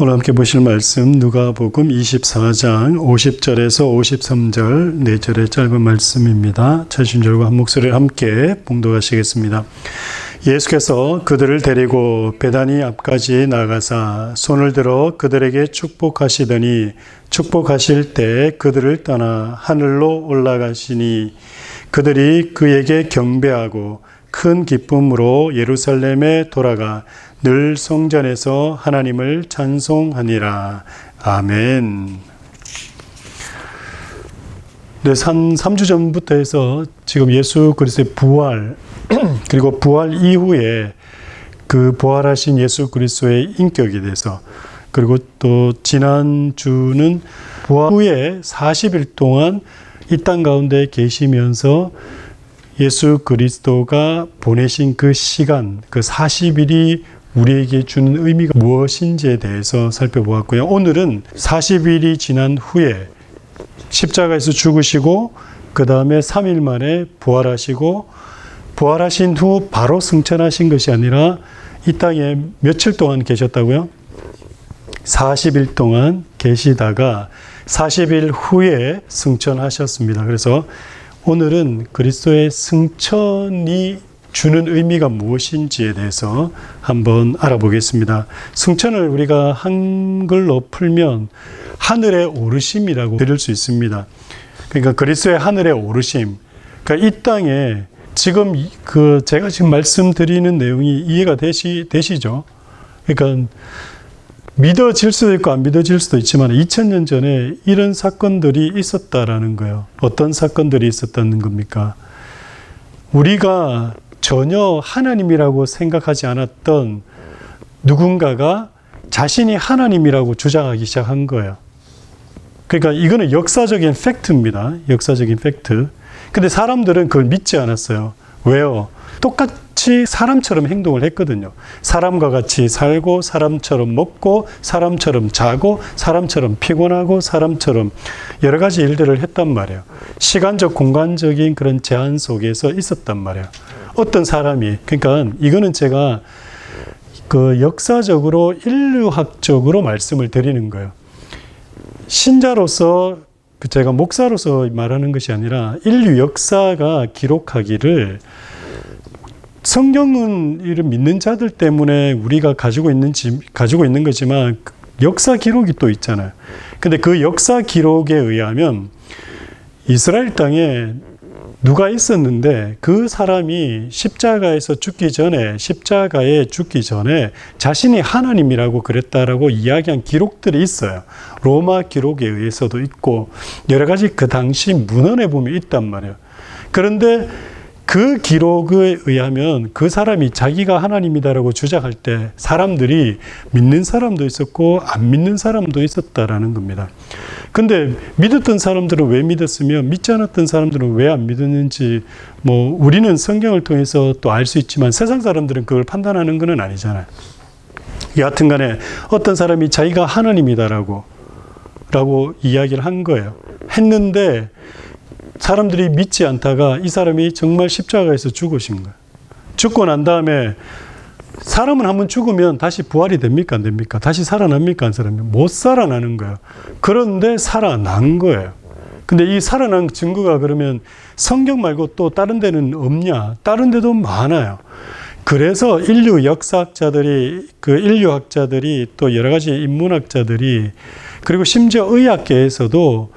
오늘 함께 보실 말씀 누가복음 24장 50절에서 53절 4절의 짧은 말씀입니다. 자신절과 한 목소리를 함께 봉독하시겠습니다. 예수께서 그들을 데리고 베다니 앞까지 나가사 손을 들어 그들에게 축복하시더니 축복하실 때 그들을 떠나 하늘로 올라가시니 그들이 그에게 경배하고 큰 기쁨으로 예루살렘에 돌아가 늘 성전에서 하나님을 찬송하니라. 아멘. 네, 한 3주 전부터 해서 지금 예수 그리스도의 부활 그리고 부활 이후에 그 부활하신 예수 그리스도의 인격에 대해서, 그리고 또 지난주는 부활 후에 40일 동안 이 땅 가운데 계시면서 예수 그리스도가 보내신 그 시간, 그 40일이 우리에게 주는 의미가 무엇인지에 대해서 살펴보았고요. 오늘은 40일이 지난 후에 십자가에서 죽으시고 그 다음에 3일 만에 부활하시고 부활하신 후 바로 승천하신 것이 아니라 이 땅에 며칠 동안 계셨다고요? 40일 동안 계시다가 40일 후에 승천하셨습니다. 그래서 오늘은 그리스도의 승천이 주는 의미가 무엇인지에 대해서 한번 알아보겠습니다. 승천을 우리가 한글로 풀면 하늘의 오르심이라고 들을 수 있습니다. 그러니까 그리스도의 하늘의 오르심. 그러니까 이 땅에 지금 제가 지금 말씀드리는 내용이 이해가 되시죠? 그러니까 믿어질 수도 있고 안 믿어질 수도 있지만 2000년 전에 이런 사건들이 있었다라는 거예요. 어떤 사건들이 있었다는 겁니까? 우리가 전혀 하나님이라고 생각하지 않았던 누군가가 자신이 하나님이라고 주장하기 시작한 거예요. 그러니까 이거는 역사적인 팩트입니다. 역사적인 팩트. 근데 사람들은 그걸 믿지 않았어요. 왜요? 똑같이 사람처럼 행동을 했거든요. 사람과 같이 살고 사람처럼 먹고 사람처럼 자고 사람처럼 피곤하고 사람처럼 여러 가지 일들을 했단 말이에요. 시간적 공간적인 그런 제한 속에서 있었단 말이에요. 어떤 사람이, 그러니까 이거는 제가 그 역사적으로 인류학적으로 말씀을 드리는 거예요. 신자로서 제가 목사로서 말하는 것이 아니라 인류 역사가 기록하기를, 성경은 이를 믿는 자들 때문에 우리가 가지고 있는 거지만 역사 기록이 또 있잖아요. 근데 그 역사 기록에 의하면 이스라엘 땅에 누가 있었는데 그 사람이 십자가에 죽기 전에 자신이 하나님이라고 그랬다라고 이야기한 기록들이 있어요. 로마 기록에 의해서도 있고 여러 가지 그 당시 문헌에 보면 있단 말이에요. 그런데 그 기록에 의하면 그 사람이 자기가 하나님이다라고 주장할 때 사람들이 믿는 사람도 있었고 안 믿는 사람도 있었다라는 겁니다. 근데 믿었던 사람들은 왜 믿었으며 믿지 않았던 사람들은 왜 안 믿었는지 우리는 성경을 통해서 또 알 수 있지만 세상 사람들은 그걸 판단하는 건 아니잖아요. 여하튼 간에 어떤 사람이 자기가 하나님이다라고 이야기를 한 거예요. 했는데 사람들이 믿지 않다가 이 사람이 정말 십자가에서 죽으신 거예요. 죽고 난 다음에 사람은 한번 죽으면 다시 부활이 됩니까? 안 됩니까? 다시 살아납니까? 안 살아납니까? 못 살아나는 거예요. 그런데 살아난 거예요. 근데 이 살아난 증거가 그러면 성경 말고 또 다른 데는 없냐? 다른 데도 많아요. 그래서 인류 역사학자들이, 인류학자들이 또 여러 가지 인문학자들이, 그리고 심지어 의학계에서도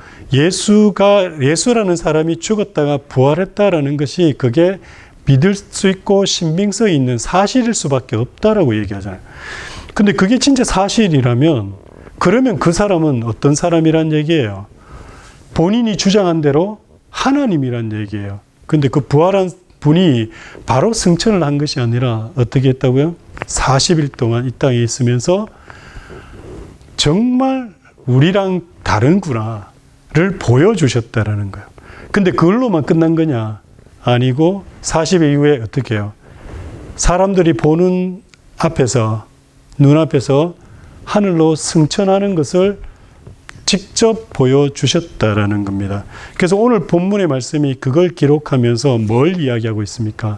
예수라는 사람이 죽었다가 부활했다라는 것이 그게 믿을 수 있고 신빙성이 있는 사실일 수밖에 없다라고 얘기하잖아요. 근데 그게 진짜 사실이라면 그러면 그 사람은 어떤 사람이란 얘기예요? 본인이 주장한 대로 하나님이란 얘기예요. 근데 그 부활한 분이 바로 승천을 한 것이 아니라 어떻게 했다고요? 40일 동안 이 땅에 있으면서 정말 우리랑 다른구나를 보여주셨다라는 거예요. 근데 그걸로만 끝난 거냐? 아니고 40일 이후에 어떻게 해요? 사람들이 보는 눈앞에서 하늘로 승천하는 것을 직접 보여주셨다라는 겁니다. 그래서 오늘 본문의 말씀이 그걸 기록하면서 뭘 이야기하고 있습니까?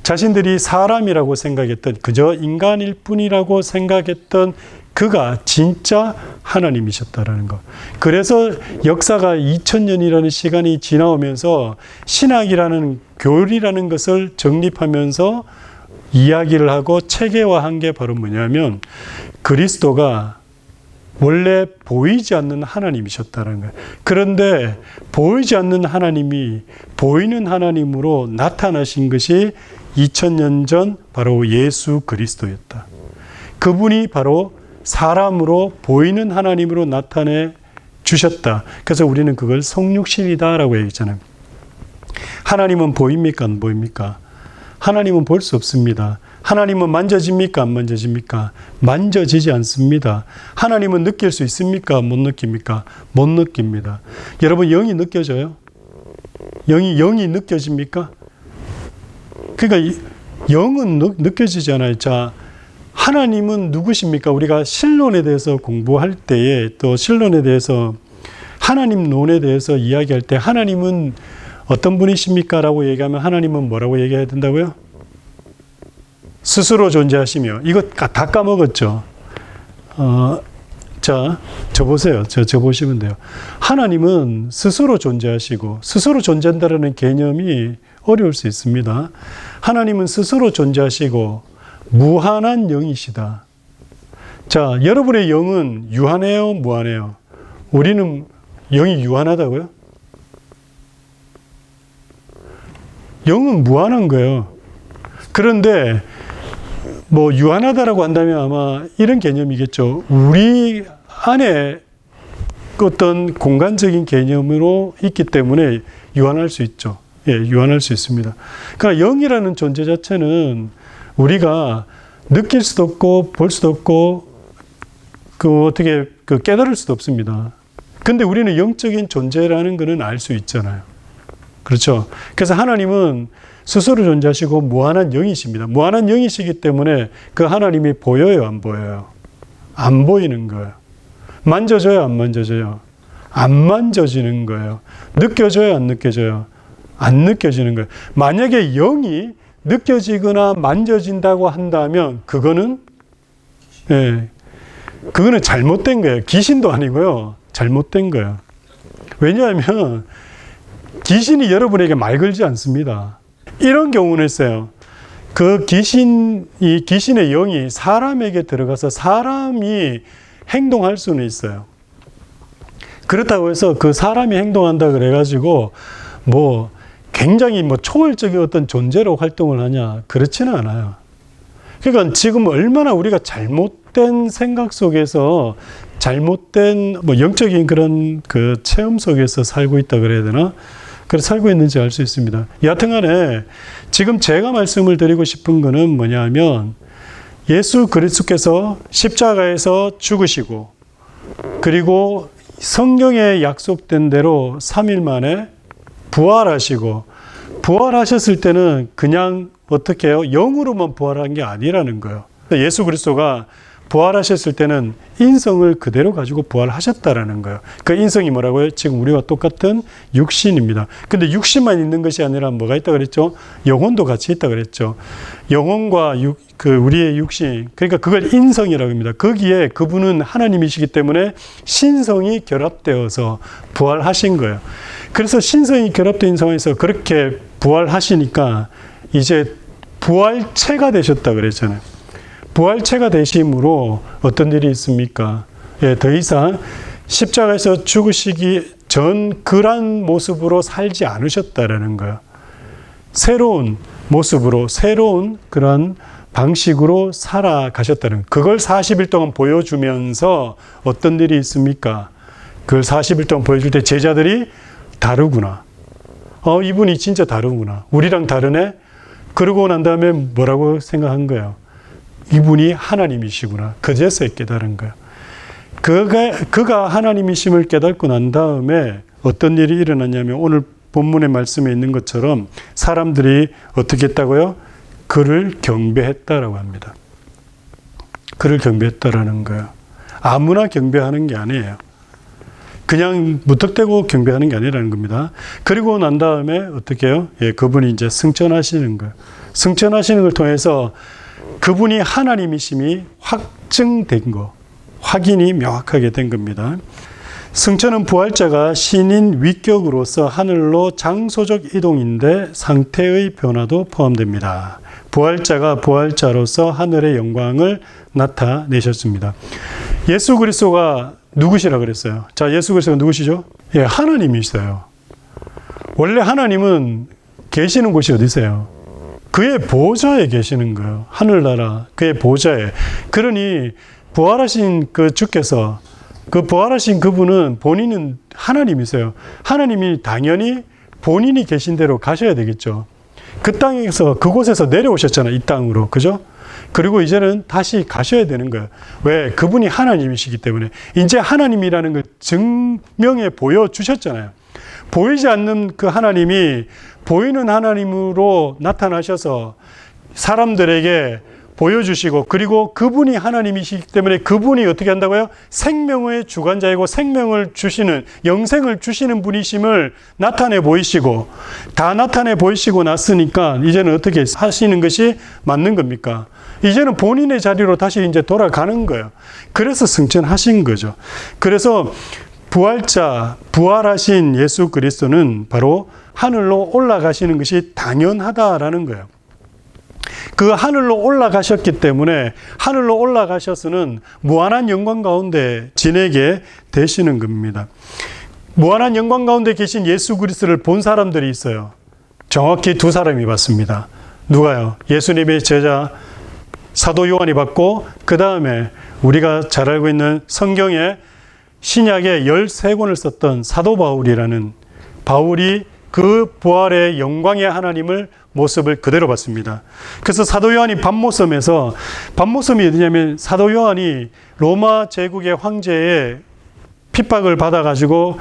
자신들이 사람이라고 생각했던, 그저 인간일 뿐이라고 생각했던 그가 진짜 하나님이셨다라는 것. 그래서 역사가 2000년이라는 시간이 지나오면서 신학이라는 교리라는 것을 정립하면서 이야기를 하고 체계화한 게 바로 뭐냐면 그리스도가 원래 보이지 않는 하나님이셨다는 거예요. 그런데 보이지 않는 하나님이 보이는 하나님으로 나타나신 것이 2000년 전 바로 예수 그리스도였다. 그분이 바로 사람으로 보이는 하나님으로 나타내 주셨다. 그래서 우리는 그걸 성육신이다라고 얘기했잖아요. 하나님은 보입니까? 안 보입니까? 하나님은 볼 수 없습니다. 하나님은 만져집니까? 안 만져집니까? 만져지지 않습니다. 하나님은 느낄 수 있습니까? 못 느낍니까? 못 느낍니다. 여러분, 영이 느껴져요? 영이 느껴집니까? 그러니까 영은 느껴지잖아요. 자, 하나님은 누구십니까? 우리가 신론에 대해서 공부할 때에 또 신론에 대해서 하나님론에 대해서 이야기할 때 하나님은 어떤 분이십니까? 라고 얘기하면 하나님은 뭐라고 얘기해야 된다고요? 스스로 존재하시며. 이거 다 까먹었죠. 자, 저 보세요. 저 보시면 돼요. 하나님은 스스로 존재하시고 스스로 존재한다는 개념이 어려울 수 있습니다. 하나님은 스스로 존재하시고 무한한 영이시다. 자, 여러분의 영은 유한해요? 무한해요? 우리는 영이 유한하다고요? 영은 무한한 거예요. 그런데 뭐 유한하다라고 한다면 아마 이런 개념이겠죠. 우리 안에 어떤 공간적인 개념으로 있기 때문에 유한할 수 있죠. 예, 유한할 수 있습니다. 그러니까 영이라는 존재 자체는 우리가 느낄 수도 없고 볼 수도 없고 어떻게 깨달을 수도 없습니다. 근데 우리는 영적인 존재라는 것은 알 수 있잖아요. 그렇죠? 그래서 하나님은 스스로 존재하시고 무한한 영이십니다. 무한한 영이시기 때문에 그 하나님이 보여요, 안 보여요? 안 보이는 거예요. 만져져요, 안 만져져요? 안 만져지는 거예요. 느껴져요, 안 느껴져요? 안 느껴지는 거예요. 만약에 영이 느껴지거나 만져진다고 한다면 그거는 잘못된 거예요. 귀신도 아니고요. 잘못된 거예요. 왜냐하면 귀신이 여러분에게 말 걸지 않습니다. 이런 경우는 있어요. 그 귀신의 영이 사람에게 들어가서 사람이 행동할 수는 있어요. 그렇다고 해서 그 사람이 행동한다 그래가지고 굉장히 초월적인 어떤 존재로 활동을 하냐? 그렇지는 않아요. 그러니까 지금 얼마나 우리가 잘못된 생각 속에서 잘못된 영적인 그런 그 체험 속에서 살고 있다 그래야 되나? 그래서 살고 있는지 알 수 있습니다. 여하튼 간에 지금 제가 말씀을 드리고 싶은 거는 뭐냐면 예수 그리스도께서 십자가에서 죽으시고 그리고 성경에 약속된 대로 3일 만에 부활하시고 부활하셨을 때는 그냥 어떻게 해요? 영으로만 부활한 게 아니라는 거예요. 예수 그리스도가 부활하셨을 때는 인성을 그대로 가지고 부활하셨다라는 거예요. 그 인성이 뭐라고요? 지금 우리와 똑같은 육신입니다. 근데 육신만 있는 것이 아니라 뭐가 있다 그랬죠? 영혼도 같이 있다 그랬죠. 영혼과 우리의 육신, 그러니까 그걸 인성이라고 합니다. 거기에 그분은 하나님이시기 때문에 신성이 결합되어서 부활하신 거예요. 그래서 신성이 결합된 상황에서 그렇게 부활하시니까 이제 부활체가 되셨다 그랬잖아요. 부활체가 되심으로 어떤 일이 있습니까? 예, 더 이상 십자가에서 죽으시기 전 그런 모습으로 살지 않으셨다라는 거예요. 새로운 모습으로, 새로운 그런 방식으로 살아가셨다는, 그걸 40일 동안 보여주면서 어떤 일이 있습니까? 그걸 40일 동안 보여줄 때 제자들이 다르구나. 이분이 진짜 다르구나. 우리랑 다르네? 그러고 난 다음에 뭐라고 생각한 거예요? 이분이 하나님이시구나. 그제서야 깨달은 거예요. 그가 하나님이심을 깨닫고 난 다음에 어떤 일이 일어났냐면 오늘 본문의 말씀에 있는 것처럼 사람들이 어떻게 했다고요? 그를 경배했다라고 합니다. 그를 경배했다라는 거예요. 아무나 경배하는 게 아니에요. 그냥 무턱대고 경배하는 게 아니라는 겁니다. 그리고 난 다음에 어떻게 해요? 예, 그분이 이제 승천하시는 거예요. 승천하시는 걸 통해서 그분이 하나님이심이 확증된 거. 확인이 명확하게 된 겁니다. 승천은 부활자가 신인 위격으로서 하늘로 장소적 이동인데 상태의 변화도 포함됩니다. 부활자가 부활자로서 하늘의 영광을 나타내셨습니다. 예수 그리스도가 누구시라 그랬어요? 자, 예수 그리스도가 누구시죠? 예, 하나님이시어요. 원래 하나님은 계시는 곳이 어디세요? 그의 보좌에 계시는 거예요. 하늘나라 그의 보좌에. 그러니 부활하신 그 주께서, 그 부활하신 그분은 본인은 하나님이세요. 하나님이 당연히 본인이 계신 대로 가셔야 되겠죠. 그 땅에서, 그곳에서 내려오셨잖아요. 이 땅으로. 그죠? 그리고 이제는 다시 가셔야 되는 거예요. 왜? 그분이 하나님이시기 때문에. 이제 하나님이라는 걸 증명해 보여주셨잖아요. 보이지 않는 그 하나님이 보이는 하나님으로 나타나셔서 사람들에게 보여주시고, 그리고 그분이 하나님이시기 때문에 그분이 어떻게 한다고요? 생명의 주관자이고 생명을 주시는, 영생을 주시는 분이심을 나타내 보이시고, 다 나타내 보이시고 났으니까 이제는 어떻게 하시는 것이 맞는 겁니까? 이제는 본인의 자리로 다시 이제 돌아가는 거예요. 그래서 승천하신 거죠. 그래서 부활자, 부활하신 예수 그리스도는 바로 하늘로 올라가시는 것이 당연하다라는 거예요. 그 하늘로 올라가셨기 때문에 하늘로 올라가셔서는 무한한 영광 가운데 지내게 되시는 겁니다. 무한한 영광 가운데 계신 예수 그리스도를 본 사람들이 있어요. 정확히 두 사람이 봤습니다. 누가요? 예수님의 제자 사도 요한이 봤고, 그 다음에 우리가 잘 알고 있는 성경에 신약에 13권을 썼던 사도 바울이라는, 바울이 그 부활의 영광의 하나님을 모습을 그대로 봤습니다. 그래서 사도 요한이 밤모섬에서, 밤모섬이 어디냐면 사도 요한이 로마 제국의 황제의 핍박을 받아가지고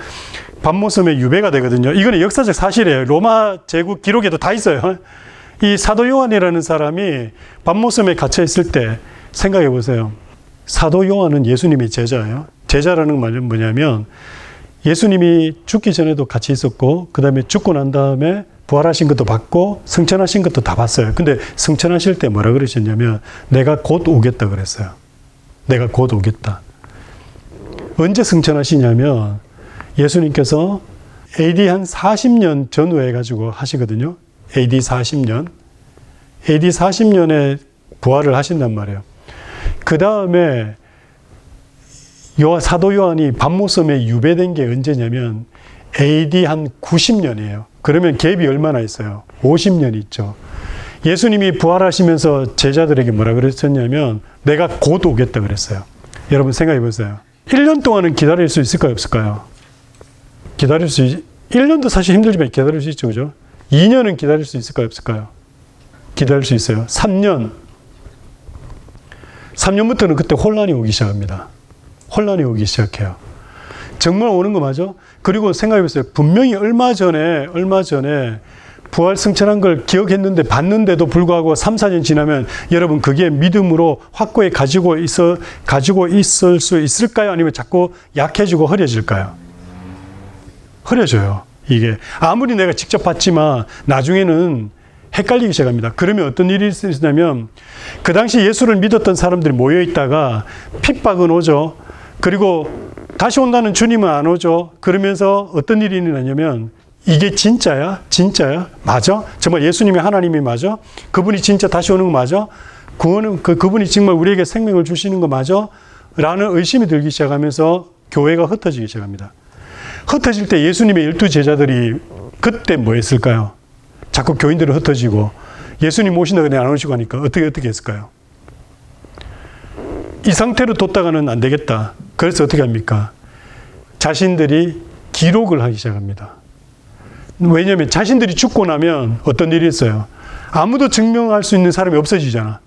밤모섬에 유배가 되거든요. 이거는 역사적 사실이에요. 로마 제국 기록에도 다 있어요. 이 사도 요한이라는 사람이 밤모섬에 갇혀 있을 때 생각해 보세요. 사도 요한은 예수님의 제자예요. 제자라는 말은 뭐냐면 예수님이 죽기 전에도 같이 있었고, 그 다음에 죽고 난 다음에 부활하신 것도 봤고 승천하신 것도 다 봤어요. 근데 승천하실 때 뭐라 그러셨냐면 내가 곧 오겠다 그랬어요. 내가 곧 오겠다. 언제 승천하시냐면 예수님께서 AD 한 40년 전후에 가지고 하시거든요. AD 40년. AD 40년에 부활을 하신단 말이에요. 그 다음에 사도 요한이 밤모섬에 유배된 게 언제냐면 AD 한 90년이에요. 그러면 갭이 얼마나 있어요? 50년이 있죠. 예수님이 부활하시면서 제자들에게 뭐라 그랬었냐면 내가 곧 오겠다 그랬어요. 여러분 생각해 보세요. 1년 동안은 기다릴 수 있을까요? 없을까요? 1년도 사실 힘들지만 기다릴 수 있죠. 그죠? 2년은 기다릴 수 있을까요? 없을까요? 기다릴 수 있어요. 3년부터는 그때 혼란이 오기 시작합니다. 혼란이 오기 시작해요. 정말 오는 거 맞아? 그리고 생각해 보세요. 분명히 얼마 전에 부활 승천한 걸 기억했는데 봤는데도 불구하고 3, 4년 지나면 여러분 그게 믿음으로 확고히 가지고 있을 수 있을까요? 아니면 자꾸 약해지고 흐려질까요? 흐려져요. 이게 아무리 내가 직접 봤지만 나중에는 헷갈리기 시작합니다. 그러면 어떤 일이 있냐면 그 당시 예수를 믿었던 사람들이 모여 있다가 핍박은 오죠. 그리고 다시 온다는 주님은 안 오죠. 그러면서 어떤 일이 일어나냐면 이게 진짜야? 진짜야? 맞아? 정말 예수님이 하나님이 맞아? 그분이 진짜 다시 오는 거 맞아? 그분이 정말 우리에게 생명을 주시는 거 맞아? 라는 의심이 들기 시작하면서 교회가 흩어지기 시작합니다. 흩어질 때 예수님의 12제자들이 그때 뭐 했을까요? 자꾸 교인들은 흩어지고 예수님 오신다 그냥 안 오시고 하니까 어떻게 했을까요? 이 상태로 뒀다가는 안 되겠다. 그래서 어떻게 합니까? 자신들이 기록을 하기 시작합니다. 왜냐하면 자신들이 죽고 나면 어떤 일이 있어요? 아무도 증명할 수 있는 사람이 없어지잖아.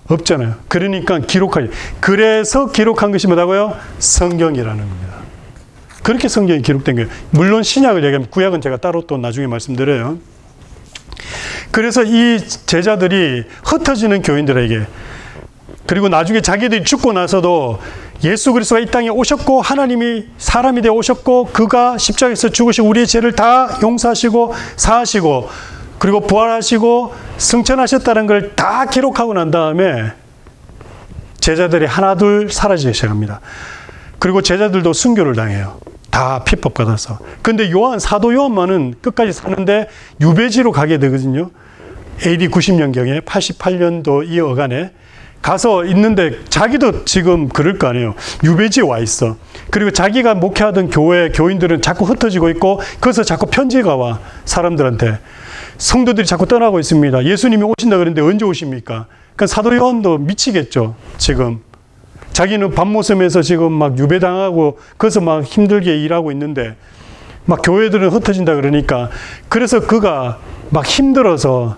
없잖아요. 그러니까 기록하기. 그래서 기록한 것이 뭐라고요? 성경이라는 겁니다. 그렇게 성경이 기록된 거예요. 물론 신약을 얘기하면 구약은 제가 따로 또 나중에 말씀드려요. 그래서 이 제자들이 흩어지는 교인들에게, 그리고 나중에 자기들이 죽고 나서도 예수 그리스도가 이 땅에 오셨고 하나님이 사람이 되어 오셨고 그가 십자가에서 죽으시고 우리의 죄를 다 용서하시고 사하시고 그리고 부활하시고 승천하셨다는 걸 다 기록하고 난 다음에 제자들이 하나둘 사라지기 시작합니다. 그리고 제자들도 순교를 당해요. 다 핍박받아서. 근데 사도 요한만은 끝까지 사는데 유배지로 가게 되거든요. AD 90년경에 88년도 이 어간에 가서 있는데 자기도 지금 그럴 거 아니에요. 유배지에 와 있어. 그리고 자기가 목회하던 교회 교인들은 자꾸 흩어지고 있고 거기서 자꾸 편지가 와 사람들한테. 성도들이 자꾸 떠나고 있습니다. 예수님이 오신다 그랬는데 언제 오십니까? 그러니까 사도 요한도 미치겠죠. 지금 자기는 밤모섬에서 지금 막 유배당하고 거기서 막 힘들게 일하고 있는데 막 교회들은 흩어진다 그러니까 그래서 그가 막 힘들어서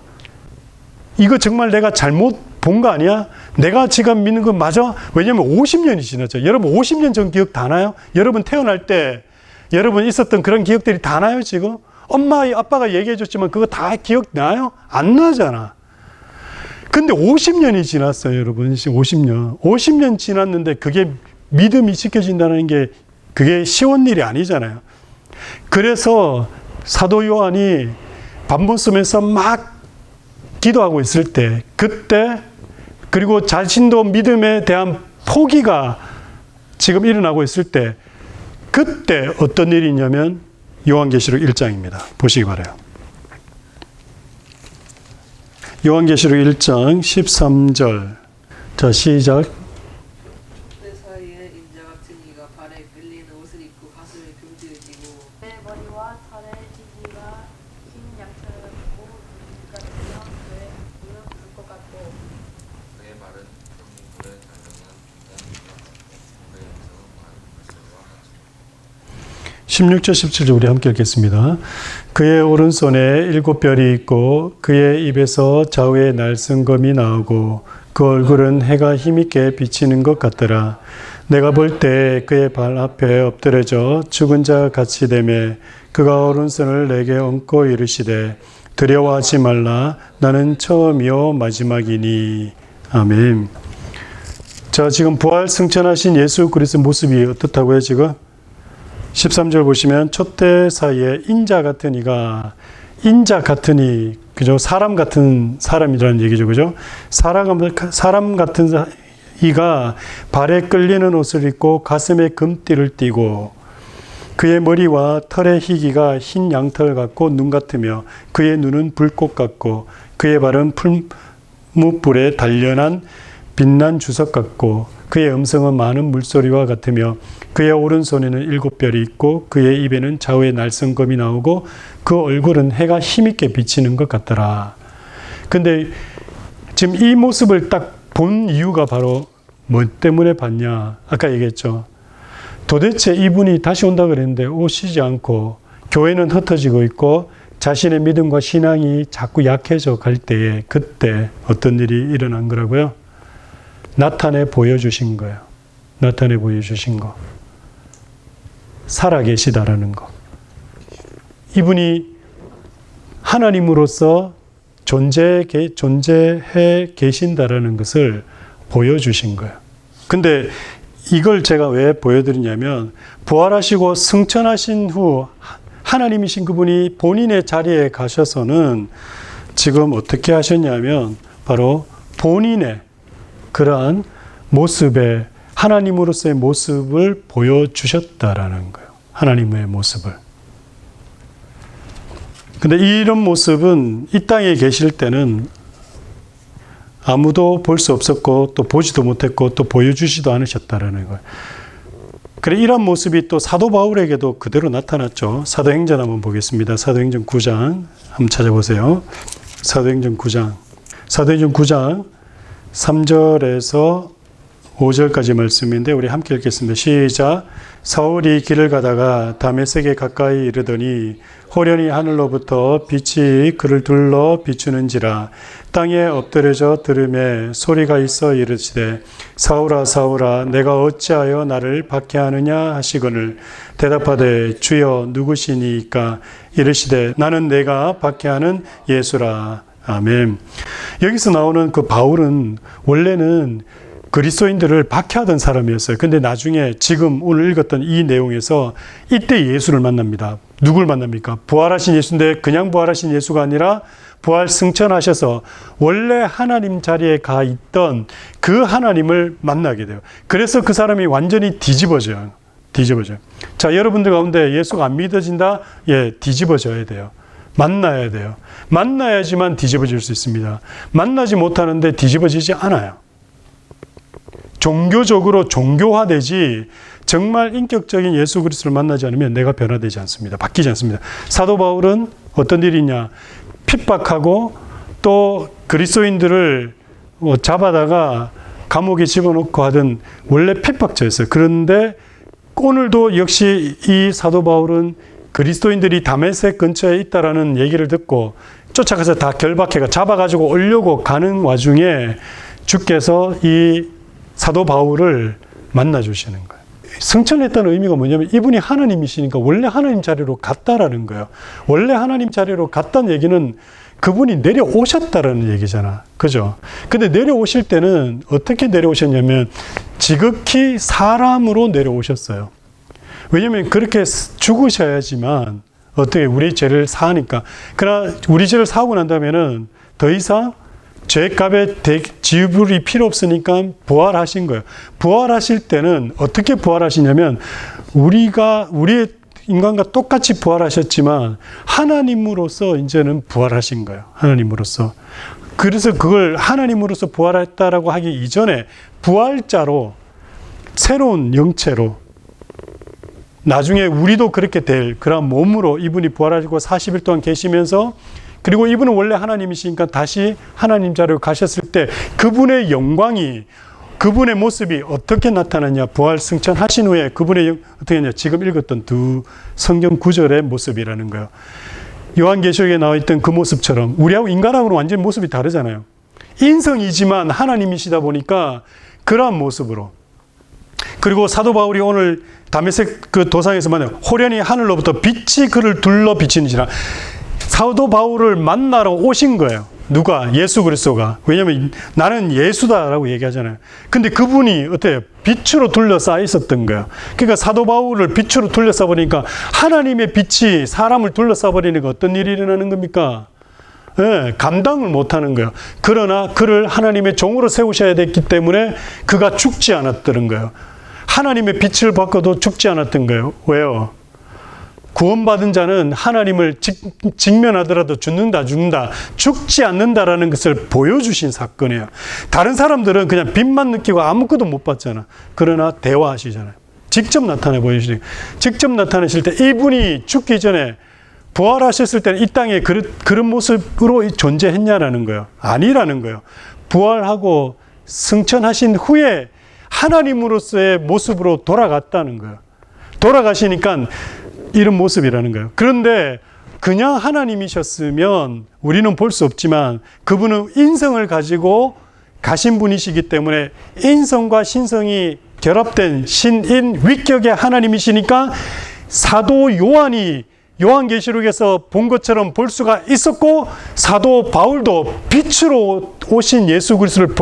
이거 정말 내가 잘못 본 거 아니야? 내가 지금 믿는 거 맞아? 왜냐면 50년이 지났죠. 여러분 50년 전 기억 다 나요? 여러분 태어날 때 여러분 있었던 그런 기억들이 다 나요 지금? 엄마 아빠가 얘기해 줬지만 그거 다 기억 나요? 안 나잖아. 근데 50년이 지났어요 여러분. 50년 지났는데 그게 믿음이 지켜진다는 게 그게 쉬운 일이 아니잖아요. 그래서 사도 요한이 밤모섬에서 막 기도하고 있을 때 그때 그리고 자신도 믿음에 대한 포기가 지금 일어나고 있을 때 그때 어떤 일이 있냐면 요한계시록 1장입니다. 보시기 바라요. 요한계시록 1장 13절. 자, 시작. 그 사이에 인자 같은 이가 발에 끌리는 옷을 입고 가슴에 금지를 띠고 내 머리와 털의 지지가 흰 양털 같고 같으며 그의 무릎 굵것 같고 그의 말은 경문불에 달려난 빈잔과 같고 그의 음성은 많은 물소리와 같으며 16절 17절 우리 함께 읽겠습니다. 그의 오른손에 7별이 있고 그의 입에서 좌우에 날성검이 나오고 그 얼굴은 해가 힘있게 비치는 것 같더라. 내가 볼 때 그의 발 앞에 엎드려져 죽은 자 같이 되매 그가 오른손을 내게 얹고 이르시되 두려워하지 말라. 나는 처음이요 마지막이니. 아멘. 자, 지금 부활 승천하신 예수 그리스도 모습이 어떻다고요 지금? 13절 보시면 촛대 사이에 인자 같은 이가 그죠? 사람 같은 사람이라는 얘기죠. 그죠? 사람 같은 이가 발에 끌리는 옷을 입고 가슴에 금띠를 띠고 그의 머리와 털의 희기가 흰 양털 같고 눈 같으며 그의 눈은 불꽃 같고 그의 발은 풀무불에 단련한 빛난 주석 같고 그의 음성은 많은 물소리와 같으며 그의 오른손에는 7별이 있고 그의 입에는 좌우에 날성검이 나오고 그 얼굴은 해가 힘있게 비치는 것 같더라. 근데 지금 이 모습을 딱 본 이유가 바로 뭐 때문에 봤냐? 아까 얘기했죠. 도대체 이분이 다시 온다 그랬는데 오시지 않고 교회는 흩어지고 있고 자신의 믿음과 신앙이 자꾸 약해져 갈 때에 그때 어떤 일이 일어난 거라고요? 나타내 보여주신 거예요. 나타내 보여주신 거. 살아계시다라는 거. 이분이 하나님으로서 존재해 계신다라는 것을 보여주신 거예요. 근데 이걸 제가 왜 보여드리냐면 부활하시고 승천하신 후 하나님이신 그분이 본인의 자리에 가셔서는 지금 어떻게 하셨냐면 바로 본인의 그러한 모습에 하나님으로서의 모습을 보여주셨다라는 거예요. 하나님의 모습을. 근데 이런 모습은 이 땅에 계실 때는 아무도 볼 수 없었고 또 보지도 못했고 또 보여주지도 않으셨다라는 거예요. 그래 이런 모습이 또 사도 바울에게도 그대로 나타났죠. 사도행전 한번 보겠습니다. 사도행전 9장 한번 찾아보세요. 사도행전 9장 3절에서 5절까지 말씀인데 우리 함께 읽겠습니다. 시작. 사울이 길을 가다가 다메섹에 가까이 이르더니 호련히 하늘로부터 빛이 그를 둘러 비추는지라 땅에 엎드려져 들음에 소리가 있어 이르시되 사울아 사울아 내가 어찌하여 나를 박해하느냐 하시거늘 대답하되 주여 누구시니까 이르시되 나는 내가 박해하는 예수라. 아멘. 여기서 나오는 그 바울은 원래는 그리스도인들을 박해하던 사람이었어요. 근데 나중에 지금 오늘 읽었던 이 내용에서 이때 예수를 만납니다. 누굴 만납니까? 부활하신 예수인데 그냥 부활하신 예수가 아니라 부활 승천하셔서 원래 하나님 자리에 가 있던 그 하나님을 만나게 돼요. 그래서 그 사람이 완전히 뒤집어져요. 자, 여러분들 가운데 예수가 안 믿어진다? 예, 뒤집어져야 돼요. 만나야 돼요. 만나야지만 뒤집어질 수 있습니다. 만나지 못하는데 뒤집어지지 않아요. 종교적으로 종교화되지 정말 인격적인 예수 그리스도를 만나지 않으면 내가 변화되지 않습니다. 바뀌지 않습니다. 사도 바울은 어떤 일이냐? 핍박하고 또 그리스도인들을 잡아다가 감옥에 집어넣고 하던 원래 핍박자였어요. 그런데 오늘도 역시 이 사도 바울은 그리스도인들이 다메섹 근처에 있다라는 얘기를 듣고 쫓아가서 다 결박해가 잡아가지고 오려고 가는 와중에 주께서 이 사도 바울을 만나주시는 거예요. 승천했다는 의미가 뭐냐면 이분이 하나님이시니까 원래 하나님 자리로 갔다라는 거예요. 원래 하나님 자리로 갔다는 얘기는 그분이 내려오셨다라는 얘기잖아. 그죠? 근데 내려오실 때는 어떻게 내려오셨냐면 지극히 사람으로 내려오셨어요. 왜냐하면 그렇게 죽으셔야지만 어떻게 우리 죄를 사하니까. 그러나 우리 죄를 사하고 난 다음에는 더 이상 죄값의 지불이 필요 없으니까 부활하신 거예요. 부활하실 때는 어떻게 부활하시냐면 우리의 인간과 똑같이 부활하셨지만 하나님으로서 이제는 부활하신 거예요. 하나님으로서. 그래서 그걸 하나님으로서 부활했다라고 하기 이전에 부활자로 새로운 영체로 나중에 우리도 그렇게 될 그런 몸으로 이분이 부활하시고 40일 동안 계시면서 그리고 이분은 원래 하나님이시니까 다시 하나님 자리로 가셨을 때 그분의 영광이 그분의 모습이 어떻게 나타나냐. 부활 승천하신 후에 그분의 어떻게 하냐. 지금 읽었던 두 성경 구절의 모습이라는 거예요. 요한계시록에 나와 있던 그 모습처럼 우리하고 인간하고는 완전히 모습이 다르잖아요. 인성이지만 하나님이시다 보니까 그러한 모습으로. 그리고 사도 바울이 오늘 다메섹 그 도상에서 만나요. 호련히 하늘로부터 빛이 그를 둘러 비치는지라. 사도 바울을 만나러 오신 거예요. 누가? 예수 그리스도가. 왜냐하면 나는 예수다라고 얘기하잖아요. 근데 그분이 어때요? 빛으로 둘러싸여 있었던 거예요. 그러니까 사도 바울을 빛으로 둘러싸 버리니까 하나님의 빛이 사람을 둘러싸 버리니까 어떤 일이 일어나는 겁니까? 예, 감당을 못하는 거예요. 그러나 그를 하나님의 종으로 세우셔야 됐기 때문에 그가 죽지 않았던 거예요. 하나님의 빛을 받고도 죽지 않았던 거예요. 왜요? 구원받은 자는 하나님을 직면하더라도 죽는다. 죽지 않는다라는 것을 보여주신 사건이에요. 다른 사람들은 그냥 빛만 느끼고 아무것도 못 봤잖아. 그러나 대화하시잖아요. 직접 나타내 보여주시니까. 직접 나타내실 때 이분이 죽기 전에 부활하셨을 때는 이 땅에 그런 모습으로 존재했냐라는 거예요. 아니라는 거예요. 부활하고 승천하신 후에 하나님으로서의 모습으로 돌아갔다는 거예요. 돌아가시니까 이런 모습이라는 거예요. 그런데 그냥 하나님이셨으면 우리는 볼 수 없지만 그분은 인성을 가지고 가신 분이시기 때문에 인성과 신성이 결합된 신인 위격의 하나님이시니까 사도 요한이 요한계시록에서 본 것처럼 볼 수가 있었고 사도 바울도 빛으로 오신 예수 그리스도를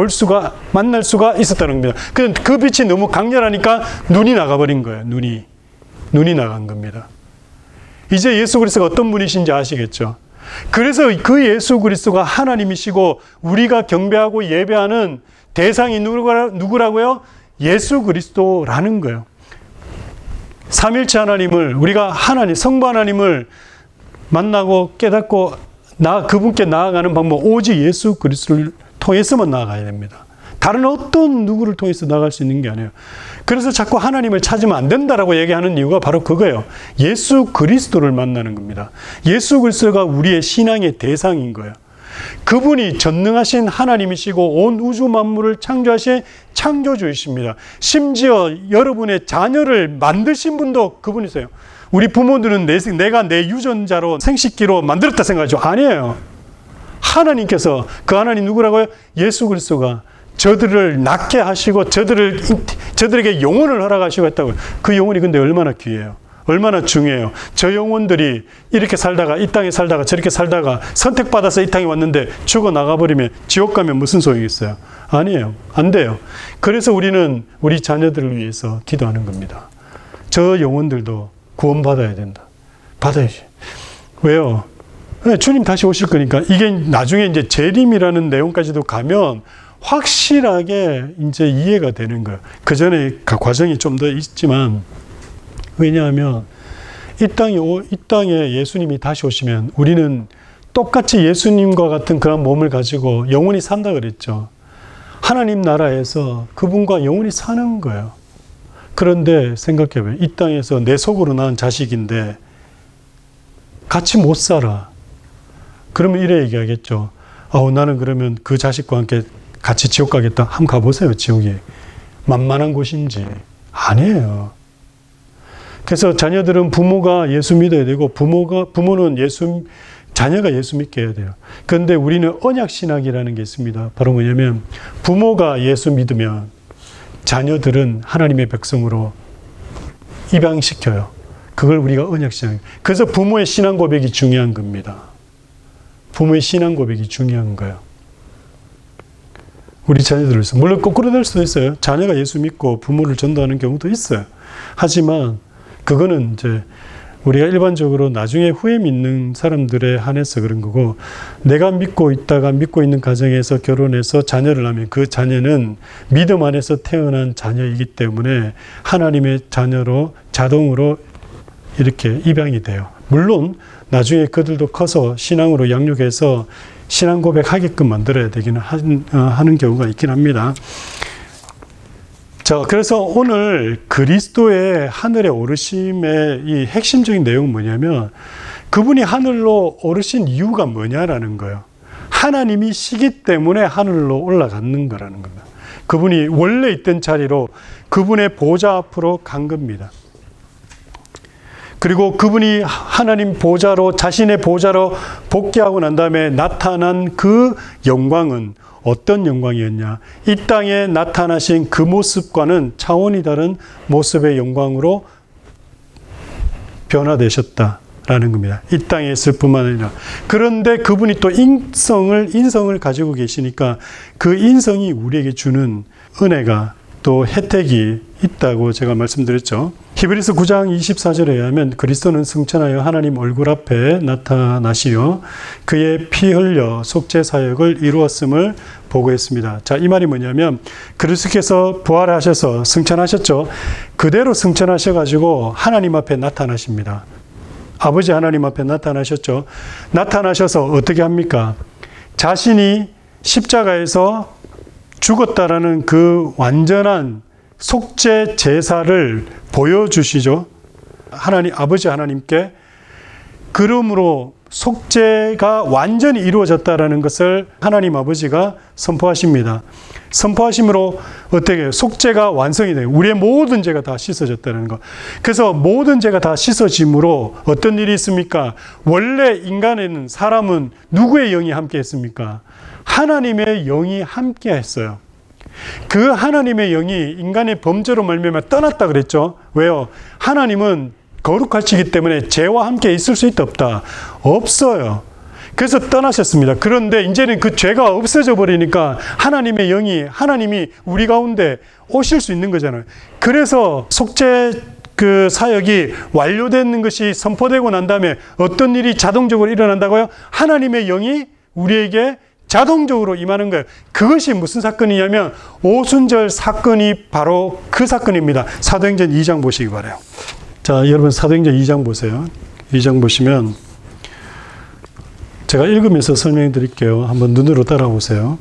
만날 수가 있었다는 겁니다. 그 빛이 너무 강렬하니까 눈이 나가버린 거예요. 눈이 나간 겁니다. 이제 예수 그리스도가 어떤 분이신지 아시겠죠? 그래서 그 예수 그리스도가 하나님이시고 우리가 경배하고 예배하는 대상이 누구라고요? 예수 그리스도라는 거예요. 삼일체 하나님을 우리가 성부 하나님을 만나고 깨닫고 그분께 나아가는 방법 오직 예수 그리스도를 통해서만 나아가야 됩니다. 다른 어떤 누구를 통해서 나아갈 수 있는 게 아니에요. 그래서 자꾸 하나님을 찾으면 안 된다라고 얘기하는 이유가 바로 그거예요. 예수 그리스도를 만나는 겁니다. 예수 그리스도가 우리의 신앙의 대상인 거예요. 그분이 전능하신 하나님이시고 온 우주 만물을 창조하신 창조주이십니다. 심지어 여러분의 자녀를 만드신 분도 그분이세요. 우리 부모들은 내가 내 유전자로 생식기로 만들었다 생각하죠. 아니에요. 하나님께서 그 하나님 누구라고요? 예수 그리스도가 저들을 낳게 하시고 저들에게 영혼을 허락하시고 했다고요. 그 영혼이 근데 얼마나 귀해요. 얼마나 중요해요. 저 영혼들이 이렇게 살다가 이 땅에 살다가 저렇게 살다가 선택받아서 이 땅에 왔는데 죽어 나가버리면 지옥 가면 무슨 소용이 있어요? 아니에요. 안 돼요. 그래서 우리는 우리 자녀들을 위해서 기도하는 겁니다. 저 영혼들도 구원받아야 된다. 받아야지. 왜요? 주님 다시 오실 거니까. 이게 나중에 이제 재림이라는 내용까지도 가면 확실하게 이제 이해가 되는 거예요. 그 전에 과정이 좀 더 있지만, 왜냐하면 이 땅에 예수님이 다시 오시면 우리는 똑같이 예수님과 같은 그런 몸을 가지고 영원히 산다 그랬죠. 하나님 나라에서 그분과 영원히 사는 거예요. 그런데 생각해봐요. 이 땅에서 내 속으로 낳은 자식인데 같이 못 살아. 그러면 이래 얘기하겠죠. 나는 그러면 그 자식과 함께 같이 지옥 가겠다. 한번 가보세요. 지옥이 만만한 곳인지. 아니에요. 그래서 자녀들은 부모가 예수 믿어야 되고 부모는 자녀가 예수 믿게 해야 돼요. 그런데 우리는 언약신학이라는 게 있습니다. 바로 뭐냐면 부모가 예수 믿으면 자녀들은 하나님의 백성으로 입양시켜요. 그걸 우리가 언약신학. 그래서 부모의 신앙 고백이 중요한 겁니다. 부모의 신앙 고백이 중요한 거예요. 우리 자녀들에서. 물론 거꾸로 될 수도 있어요. 자녀가 예수 믿고 부모를 전도하는 경우도 있어요. 하지만 그거는 이제 우리가 일반적으로 나중에 후에 믿는 사람들에 한해서 그런 거고, 내가 믿고 있다가 믿고 있는 가정에서 결혼해서 자녀를 하면 그 자녀는 믿음 안에서 태어난 자녀이기 때문에 하나님의 자녀로 자동으로 이렇게 입양이 돼요. 물론 나중에 그들도 커서 신앙으로 양육해서 신앙 고백하게끔 만들어야 되기는 하는 경우가 있긴 합니다. 자, 그래서 오늘 그리스도의 하늘에 오르심의 이 핵심적인 내용은 뭐냐면 그분이 하늘로 오르신 이유가 뭐냐라는 거예요. 하나님이시기 때문에 하늘로 올라가는 거라는 겁니다. 그분이 원래 있던 자리로 그분의 보좌 앞으로 간 겁니다. 그리고 그분이 하나님 보좌로, 자신의 보좌로 복귀하고 난 다음에 나타난 그 영광은 어떤 영광이었냐? 이 땅에 나타나신 그 모습과는 차원이 다른 모습의 영광으로 변화되셨다라는 겁니다. 이 땅에 있을 뿐만 아니라. 그런데 그분이 또 인성을 가지고 계시니까 그 인성이 우리에게 주는 은혜가 또 혜택이 있다고 제가 말씀드렸죠. 히브리서 9장 24절에 의하면 그리스도는 승천하여 하나님 얼굴 앞에 나타나시어 그의 피 흘려 속죄 사역을 이루었음을 보고했습니다. 자, 이 말이 뭐냐면 그리스도께서 부활하셔서 승천하셨죠. 그대로 승천하셔가지고 하나님 앞에 나타나십니다. 아버지 하나님 앞에 나타나셨죠. 나타나셔서 어떻게 합니까? 자신이 십자가에서 죽었다라는 그 완전한 속죄 제사를 보여주시죠. 아버지 하나님께. 그러므로 속죄가 완전히 이루어졌다라는 것을 하나님 아버지가 선포하십니다. 선포하심으로 어떻게 속죄가 완성이 돼요. 우리의 모든 죄가 다 씻어졌다는 것. 그래서 모든 죄가 다 씻어짐으로 어떤 일이 있습니까? 원래 인간에는 사람은 누구의 영이 함께 했습니까? 하나님의 영이 함께 했어요. 그 하나님의 영이 인간의 범죄로 말미암아 떠났다 그랬죠. 왜요? 하나님은 거룩하시기 때문에 죄와 함께 있을 수 있다 없다? 없어요. 그래서 떠나셨습니다. 그런데 이제는 그 죄가 없어져 버리니까 하나님의 영이, 하나님이 우리 가운데 오실 수 있는 거잖아요. 그래서 속죄 그 사역이 완료되는 것이 선포되고 난 다음에 어떤 일이 자동적으로 일어난다고요? 하나님의 영이 우리에게 자동적으로 임하는 거예요. 그것이 무슨 사건이냐면 오순절 사건이 바로 그 사건입니다. 사도행전 2장 보시기 바라요. 자, 여러분 사도행전 2장 보세요. 2장 보시면 제가 읽으면서 설명해 드릴게요. 한번 눈으로 따라오세요.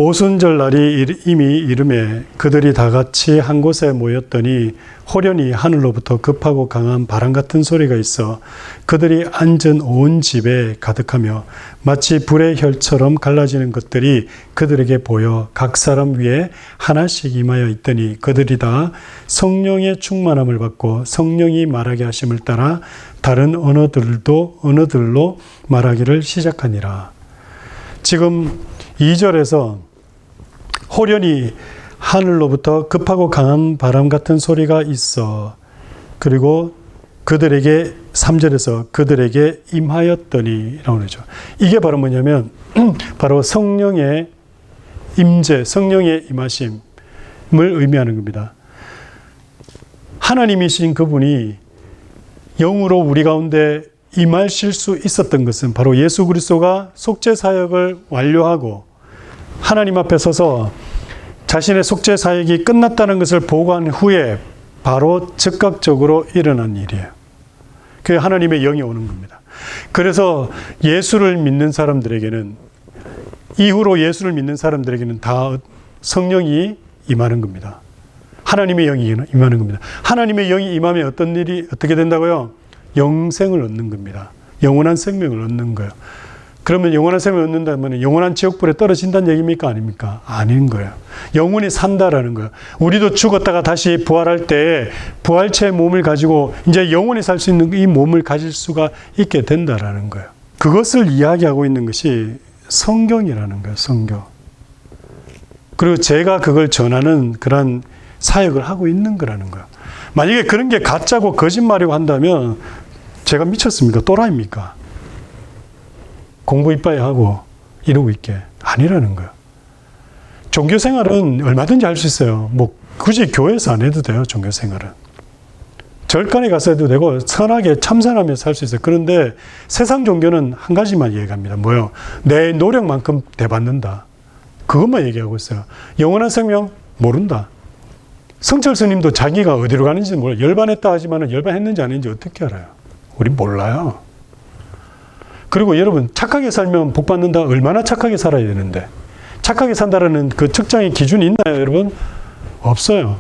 오순절 날이 이미 이름에 그들이 다 같이 한 곳에 모였더니 호련히 하늘로부터 급하고 강한 바람 같은 소리가 있어 그들이 앉은 온 집에 가득하며 마치 불의 혈처럼 갈라지는 것들이 그들에게 보여 각 사람 위에 하나씩 임하여 있더니 그들이 다 성령의 충만함을 받고 성령이 말하게 하심을 따라 다른 언어들로 말하기를 시작하니라. 지금 2절에서 호련히 하늘로부터 급하고 강한 바람 같은 소리가 있어 그리고 그들에게 3절에서 그들에게 임하였더니 라고 그러죠. 이게 바로 뭐냐면 바로 성령의 임재, 성령의 임하심을 의미하는 겁니다. 하나님이신 그분이 영으로 우리 가운데 임하실 수 있었던 것은 바로 예수 그리스도가 속죄 사역을 완료하고 하나님 앞에 서서 자신의 속죄 사역이 끝났다는 것을 보고한 후에 바로 즉각적으로 일어난 일이에요. 그게 하나님의 영이 오는 겁니다. 그래서 예수를 믿는 사람들에게는, 이후로 예수를 믿는 사람들에게는 다 성령이 임하는 겁니다. 하나님의 영이 임하는 겁니다. 하나님의 영이 임하면 어떤 일이 어떻게 된다고요? 영생을 얻는 겁니다. 영원한 생명을 얻는 거예요. 그러면 영원한 생명을 얻는다면 영원한 지옥불에 떨어진다는 얘기입니까? 아닙니까? 아닌 거예요. 영원히 산다라는 거예요. 우리도 죽었다가 다시 부활할 때 부활체의 몸을 가지고 이제 영원히 살 수 있는 이 몸을 가질 수가 있게 된다라는 거예요. 그것을 이야기하고 있는 것이 성경이라는 거예요. 성경. 그리고 제가 그걸 전하는 그런 사역을 하고 있는 거라는 거예요. 만약에 그런 게 가짜고 거짓말이고 한다면 제가 미쳤습니까? 또라이입니까? 공부 이빠이 하고 이러고 있게. 아니라는 거예요. 종교생활은 얼마든지 할 수 있어요. 뭐 굳이 교회에서 안 해도 돼요. 종교생활은. 절간에 가서 해도 되고 선하게 참선하면서 할 수 있어요. 그런데 세상 종교는 한 가지만 얘기합니다. 뭐요? 내 노력만큼 대받는다. 그것만 얘기하고 있어요. 영원한 생명 모른다. 성철 스님도 자기가 어디로 가는지 몰라요. 열반했다 하지만 열반했는지 안 했는지 어떻게 알아요? 우리 몰라요. 그리고 여러분, 착하게 살면 복 받는다. 얼마나 착하게 살아야 되는데. 착하게 산다라는 그 측정의 기준이 있나요, 여러분? 없어요.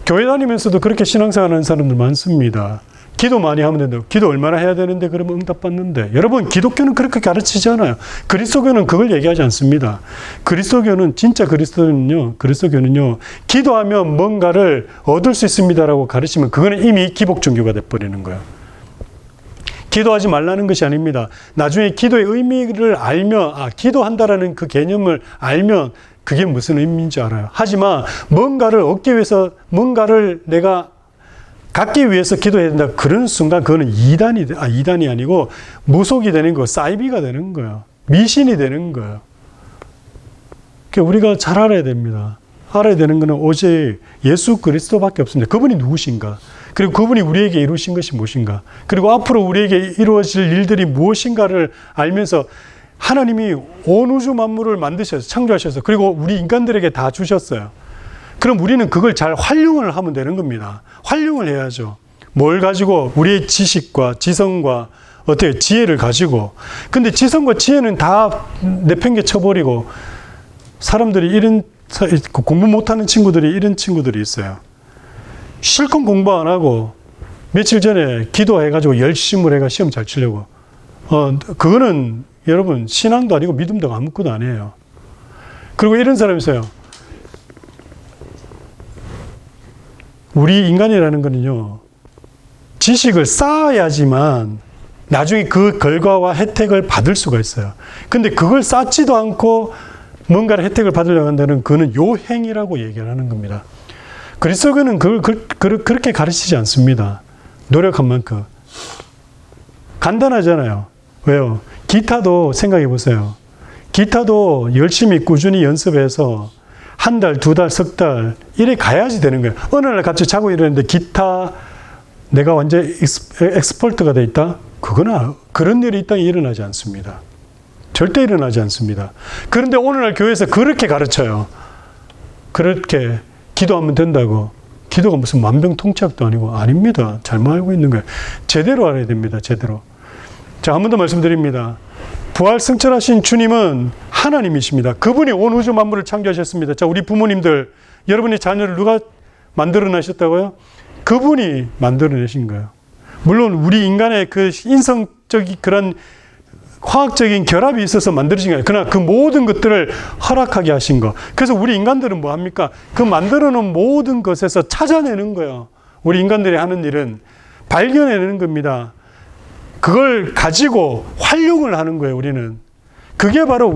교회 다니면서도 그렇게 신앙생활 하는 사람들 많습니다. 기도 많이 하면 된다고. 기도 얼마나 해야 되는데 그러면 응답받는데. 여러분, 기독교는 그렇게 가르치지 않아요. 그리스도교는 그걸 얘기하지 않습니다. 그리스도교는, 진짜 그리스도교는요, 기도하면 뭔가를 얻을 수 있습니다라고 가르치면 그거는 이미 기복 종교가 돼버리는 거예요. 기도하지 말라는 것이 아닙니다. 나중에 기도의 의미를 알면, 기도한다라는 그 개념을 알면 그게 무슨 의미인지 알아요. 하지만 뭔가를 얻기 위해서, 뭔가를 내가 갖기 위해서 기도해야 된다. 그런 순간 그거는 이단이 아니고 무속이 되는 거, 사이비가 되는 거예요. 미신이 되는 거예요. 그러니까 우리가 잘 알아야 됩니다. 알아야 되는 것은 오직 예수 그리스도밖에 없습니다. 그분이 누구신가? 그리고 그분이 우리에게 이루신 것이 무엇인가? 그리고 앞으로 우리에게 이루어질 일들이 무엇인가를 알면서 하나님이 온 우주 만물을 만드셔서 창조하셔서 그리고 우리 인간들에게 다 주셨어요. 그럼 우리는 그걸 잘 활용을 하면 되는 겁니다. 활용을 해야죠. 뭘 가지고? 우리의 지식과 지성과 어떻게 지혜를 가지고. 근데 지성과 지혜는 다 내팽개쳐버리고 사람들이 이런 공부 못하는 친구들이 이런 친구들이 있어요. 실컷 공부 안 하고 며칠 전에 기도해가지고 열심을 해가 시험 잘 치려고. 그거는 여러분 신앙도 아니고 믿음도 아무것도 아니에요. 그리고 이런 사람이 있어요. 우리 인간이라는 거는요, 지식을 쌓아야지만 나중에 그 결과와 혜택을 받을 수가 있어요. 근데 그걸 쌓지도 않고 뭔가를 혜택을 받으려고 한다는 그는 요행이라고 얘기를 하는 겁니다. 그리스도교는 그렇게 가르치지 않습니다. 노력한 만큼. 간단하잖아요. 왜요? 기타도 생각해 보세요. 기타도 열심히 꾸준히 연습해서 한 달, 두 달, 석 달 이래 가야지 되는 거예요. 어느 날 갑자기 자고 일어났는데 기타 내가 완전 엑스퍼트가 돼 있다? 그거나 그런 일이 이 땅에 일어나지 않습니다. 절대 일어나지 않습니다. 그런데 오늘날 교회에서 그렇게 가르쳐요. 그렇게 기도하면 된다고. 기도가 무슨 만병통치약도 아니고 아닙니다. 잘못 알고 있는 거예요. 제대로 알아야 됩니다. 제대로. 자, 한 번 더 말씀드립니다. 부활 승천하신 주님은 하나님이십니다. 그분이 온 우주 만물을 창조하셨습니다. 자, 우리 부모님들, 여러분의 자녀를 누가 만들어내셨다고요? 그분이 만들어내신 거예요. 물론 우리 인간의 그 인성적인 그런 화학적인 결합이 있어서 만들어진 거예요. 그러나 그 모든 것들을 허락하게 하신 거. 그래서 우리 인간들은 뭐 합니까? 그 만들어 놓은 모든 것에서 찾아내는 거예요. 우리 인간들이 하는 일은 발견해내는 겁니다. 그걸 가지고 활용을 하는 거예요, 우리는. 그게 바로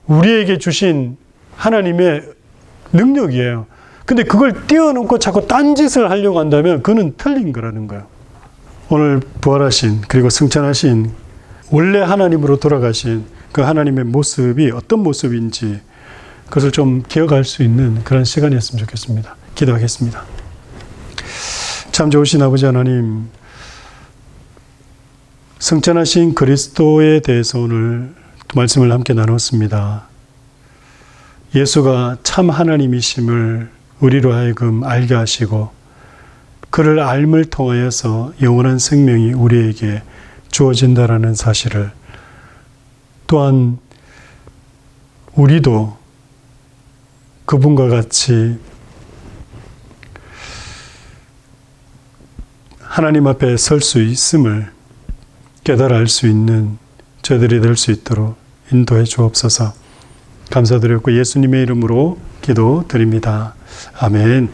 우리에게 주신 하나님의 능력이에요. 근데 그걸 띄워놓고 자꾸 딴짓을 하려고 한다면 그는 틀린 거라는 거예요. 오늘 부활하신, 그리고 승천하신, 원래 하나님으로 돌아가신 그 하나님의 모습이 어떤 모습인지 그것을 좀 기억할 수 있는 그런 시간이었으면 좋겠습니다. 기도하겠습니다. 참 좋으신 아버지 하나님, 성찬하신 그리스도에 대해서 오늘 말씀을 함께 나눴습니다. 예수가 참 하나님이심을 우리로 하여금 알게 하시고 그를 알을 통하여서 영원한 생명이 우리에게 주어진다라는 사실을, 또한 우리도 그분과 같이 하나님 앞에 설 수 있음을 깨달아 알 수 있는 저희들이 될 수 있도록 인도해 주옵소서. 감사드렸고 예수님의 이름으로 기도드립니다. 아멘.